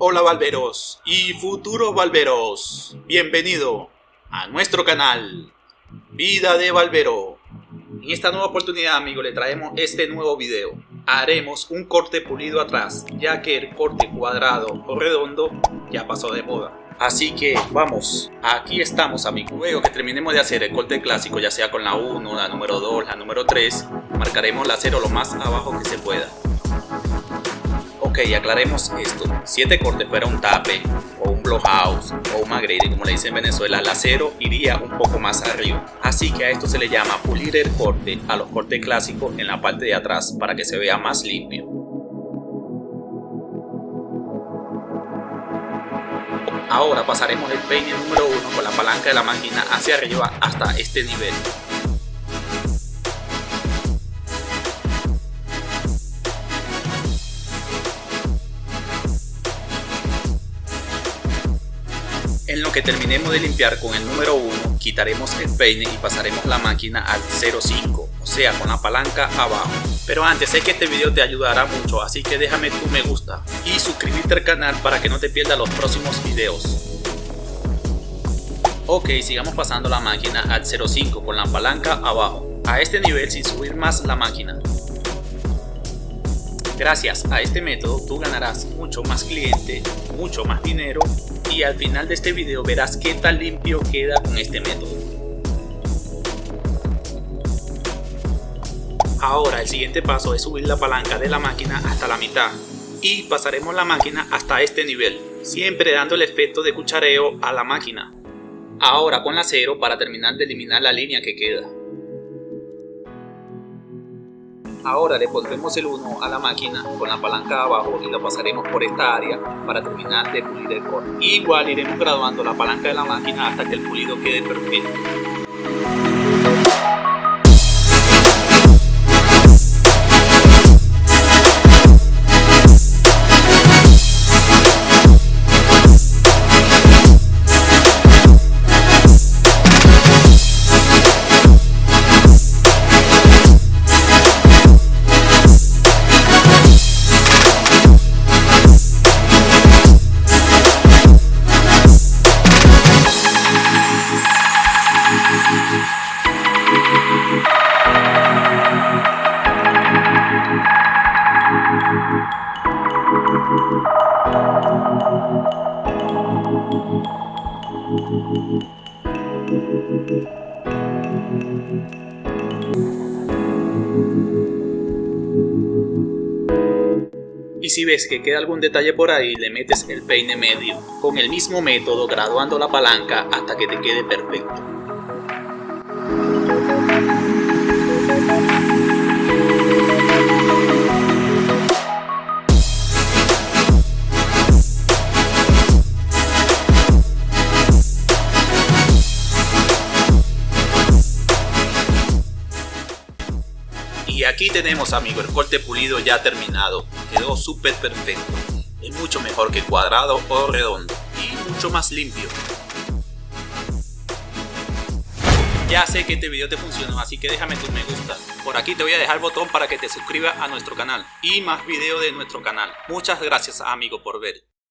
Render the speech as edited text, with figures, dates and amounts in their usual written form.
Hola barberos y futuros barberos, bienvenido a nuestro canal Vida de Barbero. En esta nueva oportunidad, amigos, le traemos este nuevo video. Haremos un corte pulido atrás, ya que el corte cuadrado o redondo ya pasó de moda. Así que vamos, aquí estamos, amigos. Luego que terminemos de hacer el corte clásico, ya sea con la 1, la número 2, la número 3, marcaremos la 0 lo más abajo que se pueda. Ok, aclaremos esto. Si este corte fuera un tape, o un blowhouse, o un McGrady, como le dicen en Venezuela, la 0 iría un poco más arriba. Así que a esto se le llama pulir el corte a los cortes clásicos en la parte de atrás, para que se vea más limpio. Ahora pasaremos el peine número 1 con la palanca de la máquina hacia arriba hasta este nivel. En lo que terminemos de limpiar con el número 1, quitaremos el peine y pasaremos la máquina al 0.5, o sea, con la palanca abajo. Pero antes, sé que este video te ayudará mucho, así que déjame tu me gusta y suscríbete al canal para que no te pierdas los próximos videos. Ok, sigamos pasando la máquina al 0.5 con la palanca abajo, a este nivel sin subir más la máquina. Gracias a este método tú ganarás mucho más cliente, mucho más dinero, y al final de este video verás qué tan limpio queda con este método. Ahora el siguiente paso es subir la palanca de la máquina hasta la mitad y pasaremos la máquina hasta este nivel, siempre dando el efecto de cuchareo a la máquina. Ahora con la 0 para terminar de eliminar la línea que queda. Ahora le pondremos el 1 a la máquina con la palanca abajo y lo pasaremos por esta área para terminar de pulir el corte. Igual iremos graduando la palanca de la máquina hasta que el pulido quede perfecto. Y si ves que queda algún detalle por ahí, le metes el peine medio, con el mismo método graduando la palanca hasta que te quede perfecto. Y aquí tenemos, amigos, el corte pulido ya terminado. Quedó súper perfecto. Es mucho mejor que cuadrado o redondo y mucho más limpio. Ya sé que este video te funcionó, así que déjame tu me gusta. Por aquí te voy a dejar el botón para que te suscribas a nuestro canal y más videos de nuestro canal. Muchas gracias, amigo, por ver.